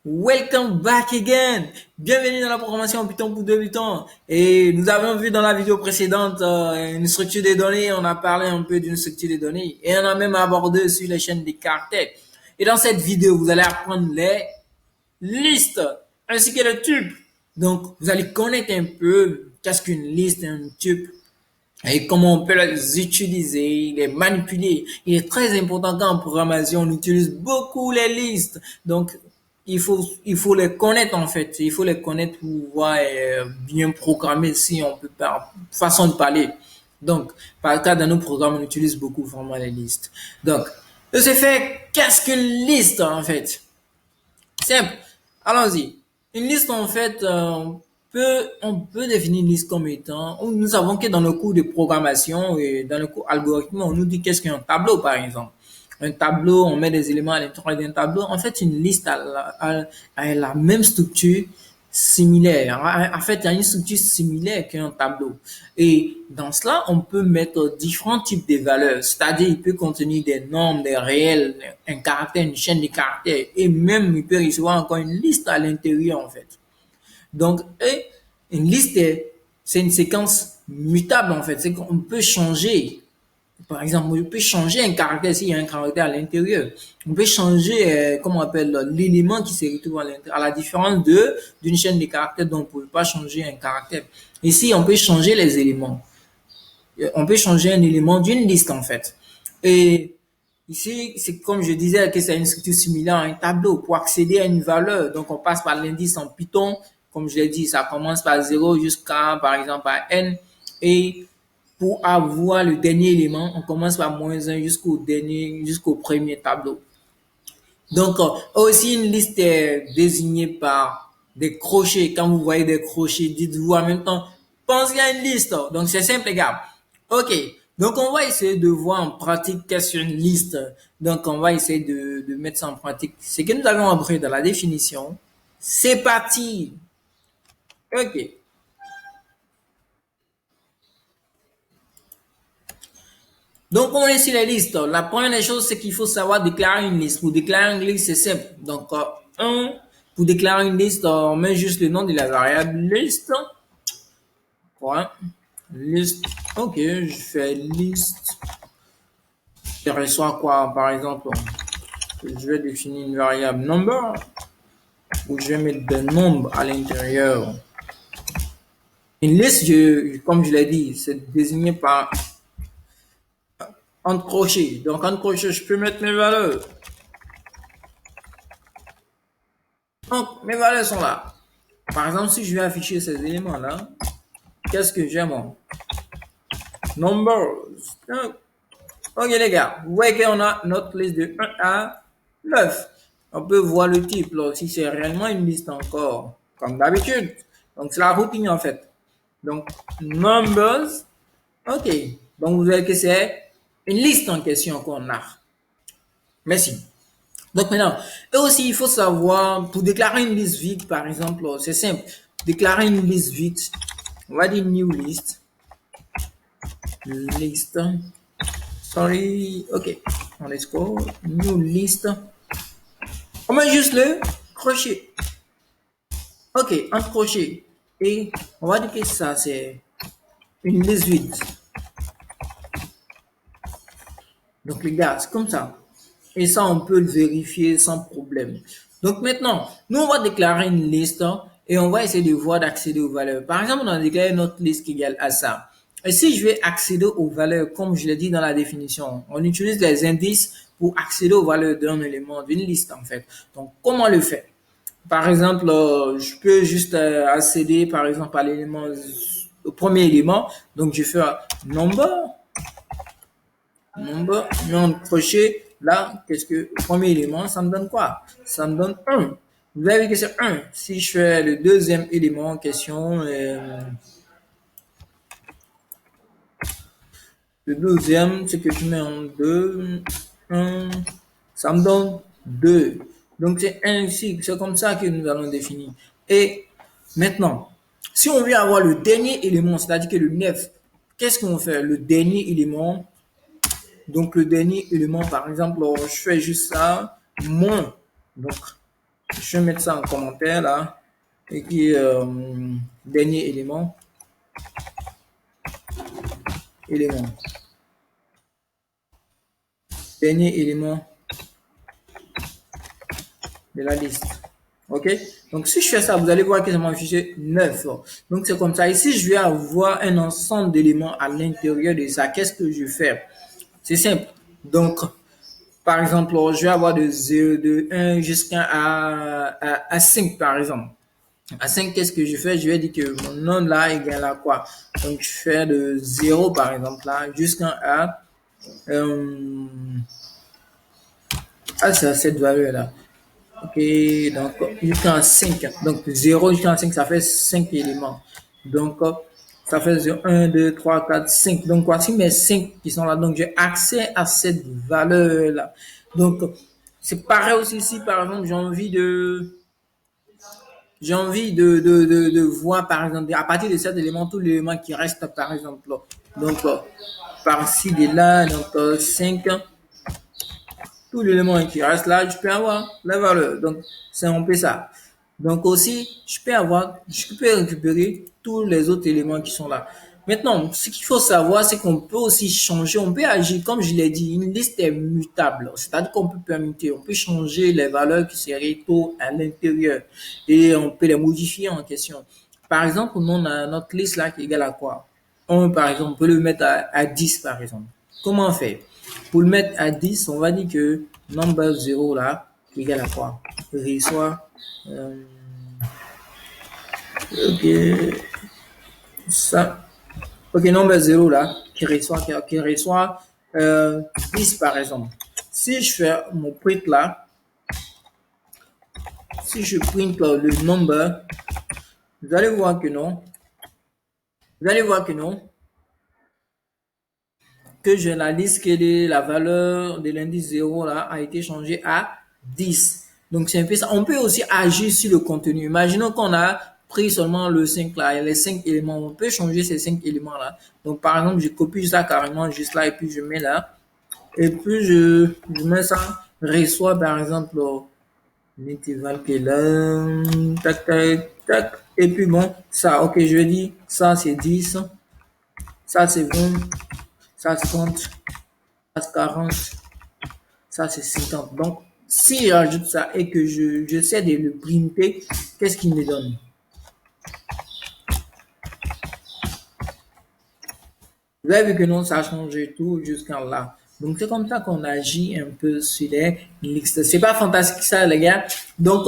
Welcome back again. Bienvenue dans la programmation Python pour débutants. Et nous avons vu dans la vidéo précédente une structure des données. On a parlé un peu d'une structure des données et on a même abordé sur les chaînes des caractères. Et dans cette vidéo, vous allez apprendre les listes ainsi que les tuples. Donc, vous allez connaître un peu qu'est-ce qu'une liste et un tuple et comment on peut les utiliser, les manipuler. Il est très important qu'en programmation, on utilise beaucoup les listes. Donc, il faut les connaître en fait. Il faut les connaître pour pouvoir bien programmer si on peut pas, façon de parler. Donc, par le cas dans nos programmes, on utilise beaucoup vraiment les listes. Donc, de ce fait, qu'est-ce qu'une liste en fait? Simple. Allons-y. Une liste, en fait, on peut définir une liste comme étant, nous savons que dans le cours de programmation et dans le cours algorithme, on nous dit qu'est-ce qu'un tableau, par exemple. Un tableau, on met des éléments à l'intérieur d'un tableau. En fait, une liste a la même structure similaire. En fait, il y a une structure similaire qu'un tableau. Et dans cela, on peut mettre différents types de valeurs. C'est-à-dire, il peut contenir des nombres, des réels, un caractère, une chaîne de caractères. Et même, il peut recevoir encore une liste à l'intérieur, en fait. Donc, une liste, c'est une séquence mutable, en fait. C'est qu'on peut changer. Par exemple, on peut changer un caractère s'il y a un caractère à l'intérieur. On peut changer, comment on appelle, l'élément qui se retrouve à l'intérieur, à la différence d'une chaîne de caractères dont on ne peut pas changer un caractère. Ici, on peut changer les éléments. On peut changer un élément d'une liste, en fait. Et ici, c'est comme je disais que c'est une structure similaire à un tableau. Pour accéder à une valeur, donc on passe par l'indice en Python. Comme je l'ai dit, ça commence par 0 jusqu'à, par exemple, à n. Et pour avoir le dernier élément, on commence par -1 jusqu'au premier tableau. Donc, aussi une liste est désignée par des crochets. Quand vous voyez des crochets, dites-vous en même temps, pensez à une liste. Donc, c'est simple, les gars. OK. Donc, on va essayer de voir en pratique qu'est-ce qu'une liste. Donc, on va essayer de mettre ça en pratique. Ce que nous avons appris dans la définition. C'est parti. OK. Donc, on est sur les listes. La première des choses, c'est qu'il faut savoir déclarer une liste. Pour déclarer une liste, c'est simple. Donc, pour déclarer une liste, on met juste le nom de la variable liste. Point. Liste. OK, je fais liste. Je reçois quoi, par exemple? Je vais définir une variable number où je vais mettre des nombres à l'intérieur. Une liste, comme je l'ai dit, c'est désigné par entre crochets. Donc, entre crochets, je peux mettre mes valeurs. Donc, mes valeurs sont là. Par exemple, si je vais afficher ces éléments-là, qu'est-ce que j'ai, moi? Numbers. Ok, les gars, vous voyez qu'on a notre liste de 1 à 9. On peut voir le type, là, si c'est réellement une liste encore, comme d'habitude. Donc, c'est la routine, en fait. Donc, numbers. Ok. Donc, vous voyez que c'est une liste en question qu'on a. Merci. Donc maintenant, et aussi, il faut savoir, pour déclarer une liste vide, par exemple, c'est simple. Déclarer une liste vide, on va dire new list. List. Sorry. OK. On let's go. New list. On met juste le crochet. OK. Un crochet. Et on va dire que ça, c'est une liste vide. Donc les gars, c'est comme ça. Et ça, on peut le vérifier sans problème. Donc maintenant, nous, on va déclarer une liste et on va essayer de voir d'accéder aux valeurs. Par exemple, on a déclaré notre liste qui égale à ça. Et si je vais accéder aux valeurs, comme je l'ai dit dans la définition, on utilise les indices pour accéder aux valeurs d'un élément, d'une liste en fait. Donc, comment le faire? Par exemple, je peux juste accéder, par exemple, à l'élément, au premier élément. Donc, je fais un number, non crochet, là, qu'est-ce que, le premier élément, ça me donne quoi? Ça me donne 1. Vous avez vu que c'est 1. Si je fais le deuxième élément en question, le deuxième, c'est que je mets en 2, 1, ça me donne 2. Donc c'est ainsi, c'est comme ça que nous allons définir. Et maintenant, si on veut avoir le dernier élément, c'est-à-dire que le 9, qu'est-ce qu'on fait? Le dernier élément, donc le dernier élément, par exemple, je fais juste ça, moins. Donc Je vais mettre ça en commentaire là. Et qui dernier élément. Élément. Dernier élément de la liste. OK? Donc, si je fais ça, vous allez voir que ça m'a affiché 9. Donc, c'est comme ça. Ici, je vais avoir un ensemble d'éléments à l'intérieur de ça. Qu'est-ce que je fais? C'est simple. Donc, par exemple, je vais avoir de 0, de 1 jusqu'à à 5, par exemple. À 5, qu'est-ce que je fais? Je vais dire que mon nom là égale à quoi? Donc, je fais de 0, par exemple, là, jusqu'à c'est cette valeur-là. Ok, donc jusqu'à 5. Donc 0 jusqu'à 5, ça fait 5 éléments. Donc ça fait 1, 2, 3, 4, 5. Donc voici mes 5 qui sont là. Donc j'ai accès à cette valeur-là. Donc c'est pareil aussi si par exemple j'ai envie de voir par exemple à partir de cet élément tous les éléments qui restent par exemple là. Donc par-ci de là, donc 5 tout l'élément qui reste là, je peux avoir la valeur. Donc, c'est un peu ça. Donc aussi, je peux récupérer tous les autres éléments qui sont là. Maintenant, ce qu'il faut savoir, c'est qu'on peut aussi changer, on peut agir, comme je l'ai dit, une liste est mutable. C'est-à-dire qu'on peut permuter, on peut changer les valeurs qui seraient tôt à l'intérieur et on peut les modifier en question. Par exemple, on a notre liste là qui est égale à quoi? Par exemple, on peut le mettre à 10, par exemple. Comment on fait? Pour le mettre à 10, on va dire que number 0 là, est égal à quoi? Reçoit, ok, ça, ok, number 0 là, qui reçoit 10 par exemple. Si je fais mon print là, si je print le number, vous allez voir que non, vous allez voir que non, que je la liste que la valeur de l'indice 0 là a été changée à 10. Donc c'est un peu ça. On peut aussi agir sur le contenu. Imaginons qu'on a pris seulement le 5 là, et les 5 éléments. On peut changer ces 5 éléments là. Donc par exemple, je copie ça carrément juste là et puis je mets là. Et puis je mets ça, reçoit par exemple l'intervalle qui est là, tac, tac, tac. Et puis bon, ça, ok, je vais dire, ça c'est 10, ça c'est 20, ça c'est 30, 40, ça c'est 50. Donc, si j'ajoute ça et que j'essaie de le printer, qu'est-ce qu'il me donne? Vous avez vu que non, ça a changé tout jusqu'à là. Donc, c'est comme ça qu'on agit un peu sur les listes. C'est pas fantastique ça, les gars. Donc,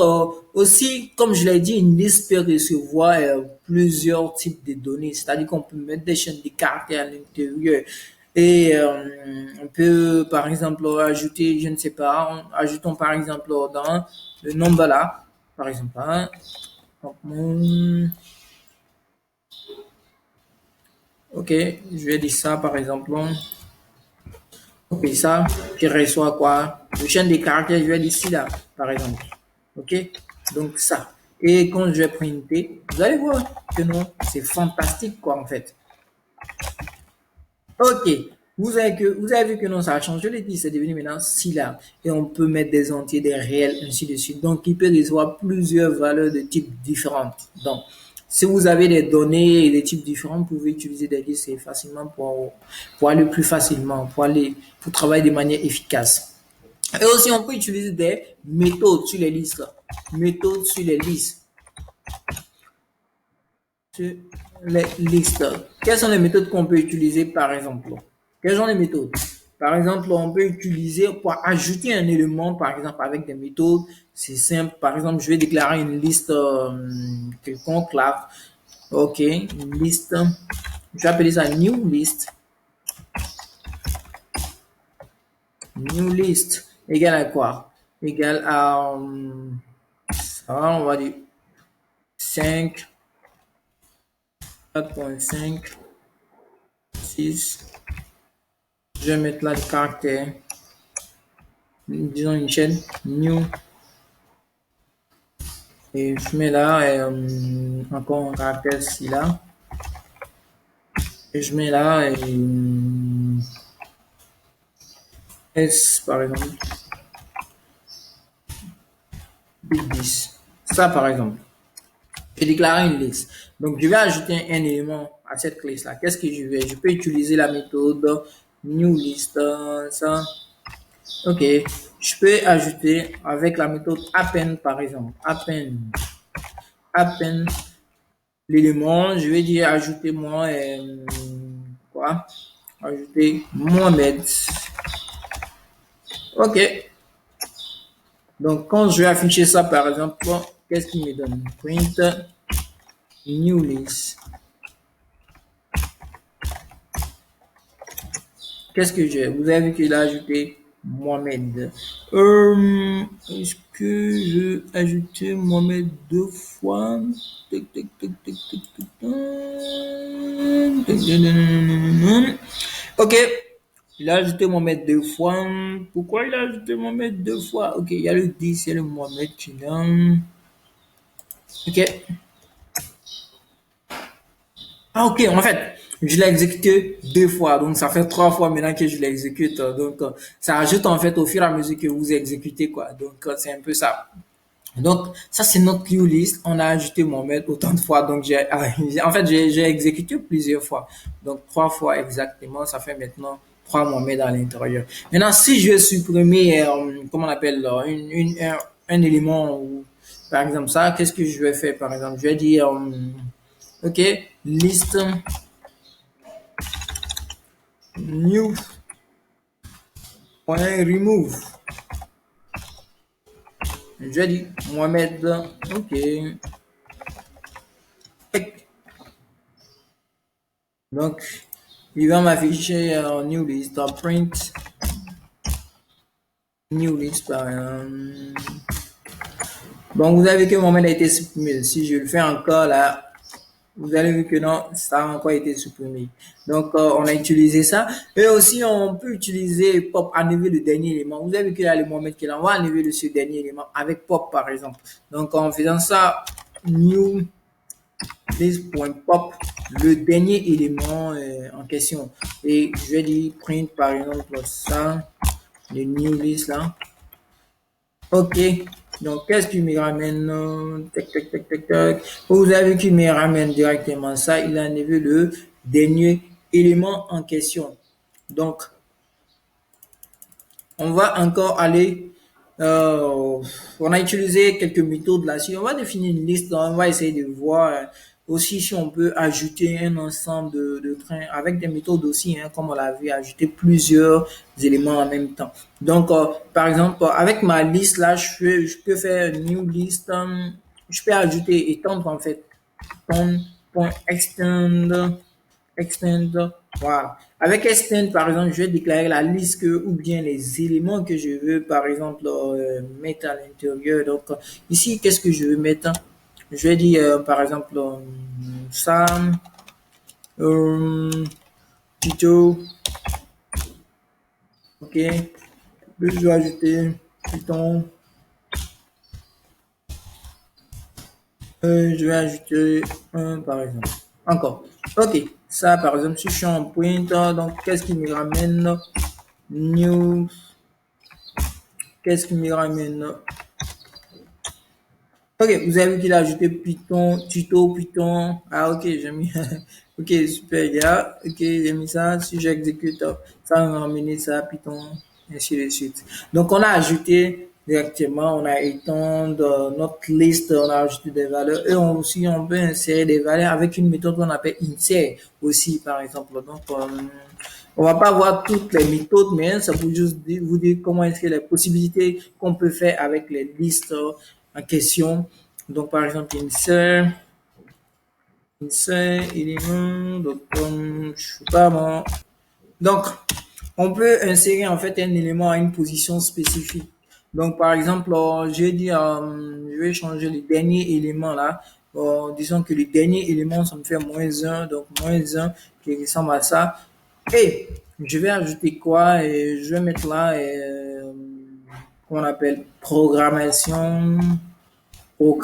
aussi, comme je l'ai dit, une liste peut recevoir plusieurs types de données. C'est-à-dire qu'on peut mettre des chaînes de caractères à l'intérieur. Et on peut, par exemple, ajouter, je ne sais pas, ajoutons par exemple dans le nombre là, par exemple, hein, ok, je vais dire ça par exemple. Ok, ça, qui reçoit quoi? Le chaîne des caractères, je vais dire ici là, par exemple. Ok, donc ça. Et quand je vais printer, vous allez voir que non, c'est fantastique quoi en fait. Ok, vous avez vu que non, ça a changé les dit, c'est devenu maintenant syllabe. Et on peut mettre des entiers, des réels, ainsi de suite. Donc, il peut recevoir plusieurs valeurs de types différentes. Donc, si vous avez des données et des types différents, vous pouvez utiliser des listes facilement pour aller plus facilement, pour travailler de manière efficace. Et aussi, on peut utiliser des méthodes sur les listes. Méthodes sur les listes. Sur les listes. Quelles sont les méthodes qu'on peut utiliser par exemple? Quelles sont les méthodes? Par exemple, on peut utiliser pour ajouter un élément, par exemple, avec des méthodes. C'est simple. Par exemple, je vais déclarer une liste quelconque là. Ok, une liste. Je vais appeler ça new list. New list égale à quoi? Égale à ça, on va dire 5, 4.5, 6. Je vais mettre là le caractère. Disons une chaîne new. Et je mets là encore un caractère ici là. Et je mets là S par exemple. big 10. Ça, par exemple. Je déclare une liste. Donc, je vais ajouter un élément à cette liste-là. Qu'est-ce que je peux utiliser la méthode new list. Ça. OK. Je peux ajouter avec la méthode append, par exemple. Append l'élément. Je vais dire ajouter moi quoi? Ajouter Mohamed. OK. Donc, quand je vais afficher ça, par exemple, qu'est-ce qu'il me donne? Print new list. Qu'est-ce que j'ai? Vous avez vu qu'il a ajouté Mohamed. Est-ce que je ajouté Mohamed deux fois? Ok. Il a ajouté Mohamed deux fois. Pourquoi il a ajouté Mohamed deux fois? Ok, il y a le 10 et le Mohamed qui est là. Ok. Ah, ok, en fait, je l'ai exécuté deux fois, donc ça fait trois fois maintenant que je l'exécute. Donc, ça ajoute en fait au fur et à mesure que vous exécutez, quoi. Donc, c'est un peu ça. Donc, ça, c'est notre queue list. On a ajouté Mohamed autant de fois. Donc, en fait, j'ai exécuté plusieurs fois. Donc, trois fois exactement. Ça fait maintenant trois Mohamed à l'intérieur. Maintenant, si je veux supprimer, comment on appelle, un élément ou, par exemple, ça, qu'est-ce que je vais faire, par exemple? Je vais dire, OK, list new remove. Je vais dire Mohamed, OK. Donc, il va m'afficher new list, print new list par Donc, vous avez vu que Mohamed a été supprimé. Si je le fais encore là, vous allez voir que non, ça a encore été supprimé. Donc, on a utilisé ça. Et aussi, on peut utiliser pop, enlever le dernier élément. Vous avez vu qu'il y a le Mohamed qui est là. On va enlever ce dernier élément avec pop, par exemple. Donc, en faisant ça, new list.pop, le dernier élément en question. Et je vais dire print, par exemple, ça, le new list là. OK. Donc, qu'est-ce qu'il me ramène? Tac, tac, tac, tac, tac. Vous avez vu qu'il me ramène directement ça. Il a enlevé le dernier élément en question. Donc, on va encore aller. On a utilisé quelques méthodes là-dessus. On va définir une liste. On va essayer de voir aussi si on peut ajouter un ensemble de trains avec des méthodes aussi, hein, comme on l'a vu, ajouter plusieurs éléments en même temps. Donc, par exemple, avec ma liste là, je peux faire une new list. Je peux ajouter, étendre en fait, extend, voilà. Avec extend, par exemple, je vais déclarer la liste ou bien les éléments que je veux, par exemple, mettre à l'intérieur. Donc, ici, qu'est-ce que je veux mettre? Je vais dire, par exemple, Sam, Tito, ok. Je vais ajouter Python. Je vais ajouter un, par exemple. Encore. Ok. Ça, par exemple, si je suis en pointer, donc qu'est-ce qui me ramène? New. Qu'est-ce qui me ramène? Ok, vous avez vu qu'il a ajouté Python, tuto, Python. Ah, ok, j'ai mis. Ok, super, gars. Ok, j'ai mis ça. Si j'exécute, ça va me ramener ça, Python, ainsi de suite. Donc, on a ajouté directement, on a étendu notre liste, on a ajouté des valeurs. Et aussi, on peut insérer des valeurs avec une méthode qu'on appelle insert aussi, par exemple. Donc, on va pas voir toutes les méthodes, mais ça pour juste vous dire comment est-ce que les possibilités qu'on peut faire avec les listes en question. Donc, par exemple, insert élément, donc, je sais pas moi. Donc, on peut insérer en fait un élément à une position spécifique. Donc, par exemple, je vais changer le dernier élément là. Disons que le dernier élément, ça me fait -1, donc -1 qui ressemble à ça. Et je vais ajouter quoi? Et je vais mettre là, qu'on appelle programmation, ok,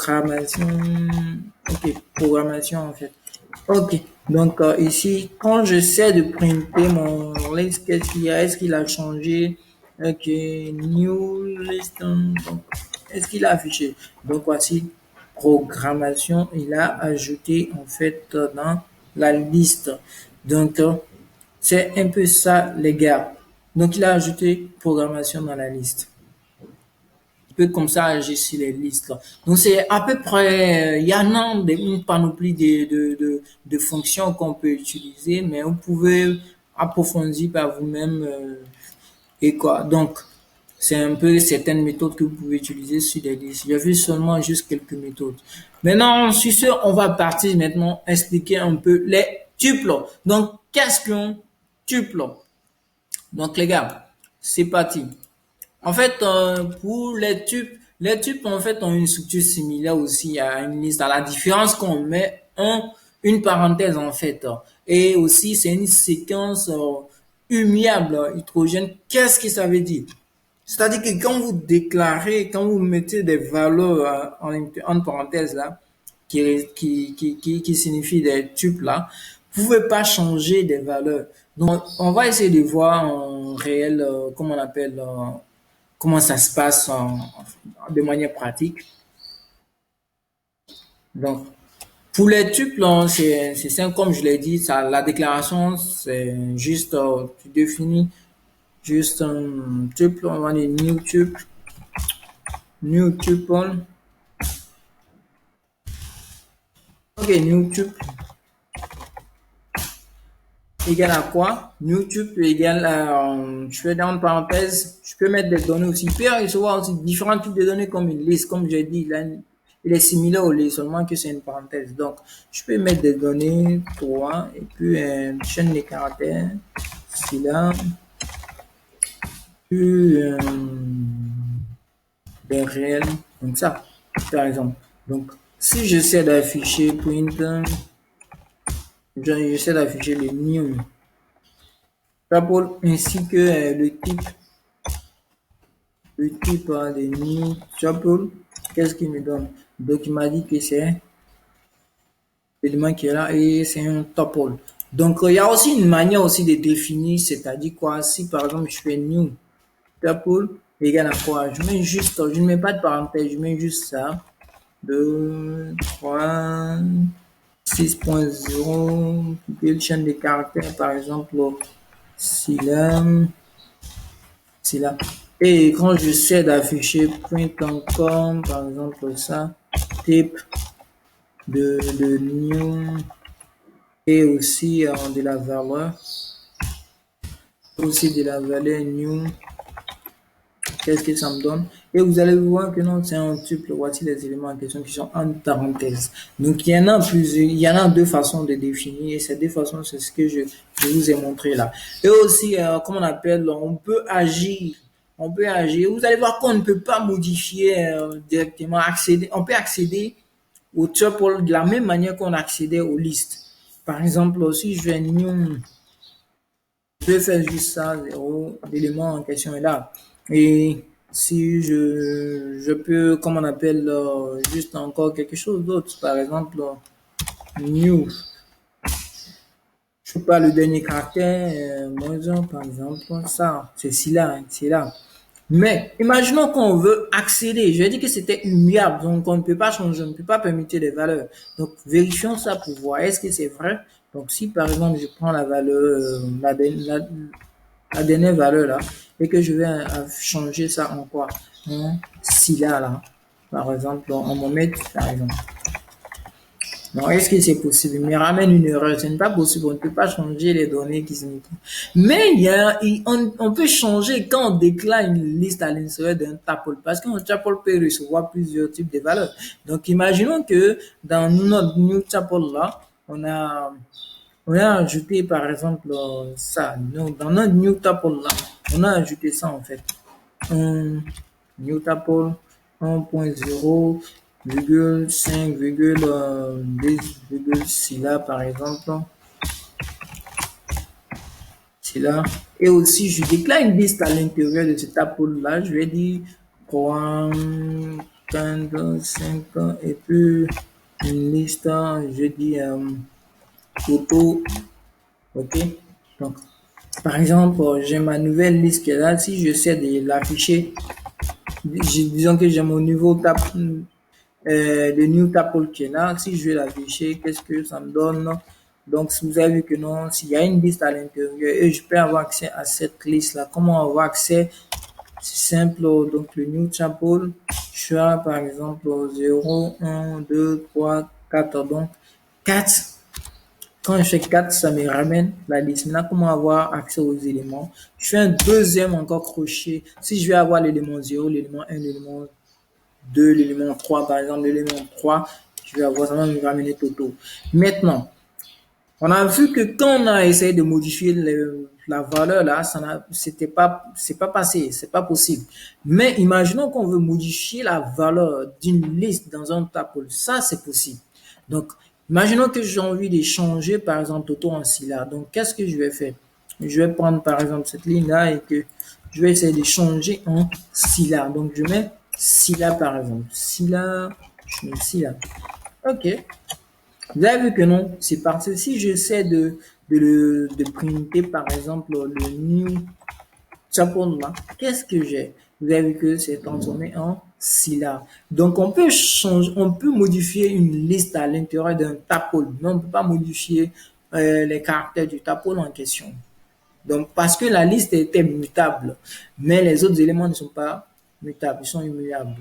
programmation en fait. Ok, donc ici, quand j'essaie de printer mon list, qu'est-ce qu'il y a? Est-ce qu'il a changé? Ok, new list, donc Est-ce qu'il a affiché? Donc voici programmation. Il a ajouté en fait dans la liste. Donc c'est un peu ça les gars. Donc il a ajouté programmation dans la liste. Il peut comme ça agir sur les listes. Là. Donc c'est à peu près, il y en a une panoplie de fonctions qu'on peut utiliser, mais vous pouvez approfondir par vous-même et quoi. Donc c'est un peu certaines méthodes que vous pouvez utiliser sur les listes. J'ai vu seulement juste quelques méthodes. Maintenant, sur ce, on va partir maintenant expliquer un peu les tuples. Donc, qu'est-ce qu'un tuple? Donc, les gars, c'est parti. En fait, pour les tuples en fait ont une structure similaire aussi à une liste. À la différence qu'on met une parenthèse en fait. Et aussi, c'est une séquence humiliable hydrogène. Qu'est-ce que ça veut dire? C'est-à-dire que quand vous déclarez, quand vous mettez des valeurs en parenthèse là, qui signifie des tuples là, vous pouvez pas changer des valeurs. Donc, on va essayer de voir en réel, comment on appelle, comment ça se passe de manière pratique. Donc, pour les tuples, hein, c'est simple, comme je l'ai dit, ça, la déclaration, c'est juste, tu définis juste un tuple, on va dire new tuple, ok, new tuple égale à quoi? New tuple égale à, je fais dans une parenthèse, je peux mettre des données aussi. Il peut recevoir aussi différents types de données comme une liste, comme j'ai dit, là, il est similaire au liste, seulement que c'est une parenthèse. Donc, je peux mettre des données 3 et puis une chaîne de caractères, c'est là, puis des réels, comme ça, par exemple. Donc, si j'essaie d'afficher print, j'essaie d'afficher le new tuple ainsi que le type de new tuple, qu'est-ce qu'il me donne? Donc, il m'a dit que c'est l'élément qui est là et c'est un tuple. Donc, il y a aussi une manière aussi de définir, c'est-à-dire quoi? Si par exemple, je fais new tuple égale à quoi? Je mets juste, je ne mets pas de parenthèse, je mets juste ça. 2, 3, 6.0, une chaîne de caractères, par exemple, si là, si là. Et quand j'essaie d'afficher print encore, par exemple, ça, type de new et aussi de la valeur, aussi de la valeur new, qu'est-ce que ça me donne? Et vous allez voir que non, c'est un tuple. Voici les éléments en question qui sont en parenthèse. Donc, il y en a plusieurs, il y en a deux façons de définir. Et ces deux façons, c'est ce que je vous ai montré là. Et aussi, comment on appelle, on peut agir. On peut agir. Vous allez voir qu'on ne peut pas modifier directement, accéder. On peut accéder au tuple de la même manière qu'on accédait aux listes. Par exemple, si je vais new, je vais faire juste ça, l'élément en question est là. Et si je peux, comme on appelle, juste encore quelque chose d'autre, par exemple, new, je sais pas le dernier caractère, moins par exemple, ça, c'est là. Mais, imaginons qu'on veut accéder. Je dis que c'était immuable, donc on ne peut pas changer, on ne peut pas permettre les valeurs. Donc, vérifions ça pour voir est-ce que c'est vrai. Donc, si par exemple, je prends la valeur, la dernière valeur là, et que je vais changer ça en quoi? En Scylla là, par exemple, en momètre, par exemple. Donc, est-ce que c'est possible? Il me ramène une erreur. Ce n'est pas possible. On ne peut pas changer les données qui sont. Mais on peut changer quand on déclare une liste à l'intérieur d'un tuple. Parce qu'un tuple peut recevoir plusieurs types de valeurs. Donc, imaginons que dans notre new tuple là, on a ajouté par exemple ça. Donc, dans notre new tuple là, on a ajouté ça en fait. Un new tuple 1.0 5, 10, là par exemple. C'est là. Et aussi, je déclare une liste à l'intérieur de ce tuple là. Je vais dire 3, 15, 5 et puis une liste, je dis photo. Ok. Donc, par exemple, j'ai ma nouvelle liste qui est là. Si j'essaie de l'afficher disons que j'ai mon niveau le new tuple qui est là. Si je vais l'afficher, qu'est-ce que ça me donne? Donc, si vous avez vu que non, s'il y a une liste à l'intérieur et je peux avoir accès à cette liste-là, comment avoir accès? C'est simple, donc le new tuple, je suis à, par exemple 0, 1, 2, 3, 4, donc 4. Quand je fais 4, ça me ramène la liste. Maintenant, comment avoir accès aux éléments? Je fais un deuxième encore crochet. Si je vais avoir l'élément 0, l'élément 1, l'élément 2, l'élément 3, par exemple, l'élément 3, je vais avoir, ça va me ramener Toto. Maintenant, on a vu que quand on a essayé de modifier la valeur là, c'est pas passé, c'est pas possible. Mais imaginons qu'on veut modifier la valeur d'une liste dans un tuple, ça c'est possible. Donc, imaginons que j'ai envie de changer par exemple Toto en Scylla. Donc, qu'est-ce que je vais faire? Je vais prendre par exemple cette ligne là et que je vais essayer de changer en Scylla. Donc, je mets Scylla par exemple. Scylla, je mets Scylla. Ok. Vous avez vu que non, c'est parti. Si j'essaie de printer, par exemple, le new chapeau là, qu'est-ce que j'ai? Vous avez vu que c'est transformé en syllabe. Donc, on peut changer, on peut modifier une liste à l'intérieur d'un tuple, mais on ne peut pas modifier les caractères du tuple en question. Donc, parce que la liste était mutable, mais les autres éléments ne sont pas mutables, ils sont immuables.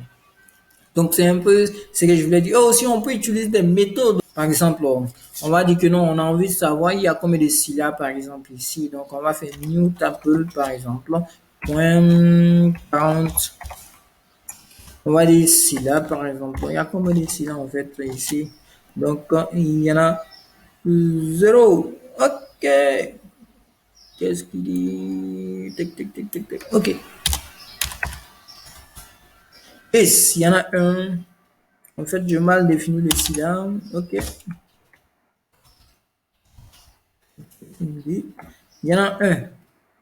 Donc, c'est un peu ce que je voulais dire. Oh, aussi, on peut utiliser des méthodes. Par exemple, on va dire que non, on a envie de savoir il y a combien de syllabes, par exemple, ici. Donc, on va faire new tuple, par exemple, point 40. On va dire syllabes, par exemple. Il y a combien de syllabes, en fait, ici? Donc, il y en a 0. OK. Qu'est-ce qu'il dit? Tic, tic, tic, tic, tic. OK. Et s'il y en a un, en fait, j'ai mal défini le syllabe. OK. Il y en a un.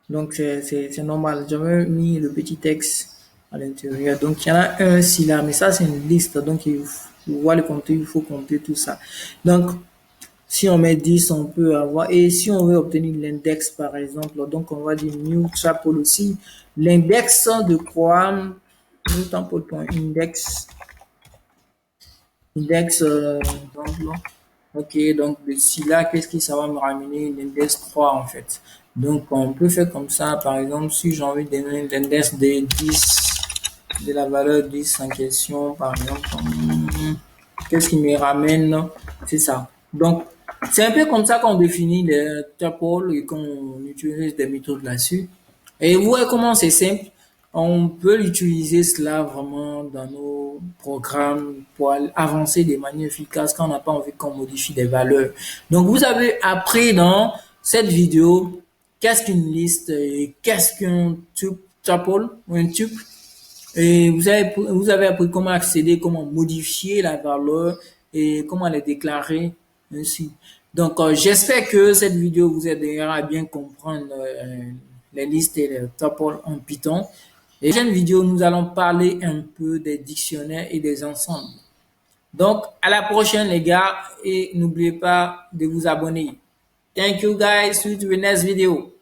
Donc, c'est normal. J'avais mis le petit texte à l'intérieur. Donc, il y en a un syllabe. Mais ça, c'est une liste. Donc, il faut le compter. Il faut compter tout ça. Donc, si on met 10, on peut avoir. Et si on veut obtenir l'index, par exemple, donc on va dire new tuple aussi. L'index de quoi? New tuple.index. Index, ok, donc d'ici là, qu'est-ce que ça va me ramener? L'index 3 en fait. Donc on peut faire comme ça, par exemple, si j'ai envie de donner l'index de 10, de la valeur 10 en question, par exemple, qu'est-ce qui me ramène? C'est ça. Donc c'est un peu comme ça qu'on définit les tuples et qu'on utilise des méthodes là-dessus. Et vous voyez comment c'est simple. On peut utiliser cela vraiment dans nos programmes pour avancer de manière efficace quand on n'a pas envie qu'on modifie des valeurs. Donc, vous avez appris dans cette vidéo qu'est-ce qu'une liste et qu'est-ce qu'un tuple ou un tuple. Et vous avez appris comment accéder, comment modifier la valeur et comment les déclarer ainsi. Donc, j'espère que cette vidéo vous aidera à bien comprendre les listes et les tuples en Python. Et dans la prochaine vidéo, nous allons parler un peu des dictionnaires et des ensembles. Donc, à la prochaine, les gars, et n'oubliez pas de vous abonner. Thank you guys. See you to the next video.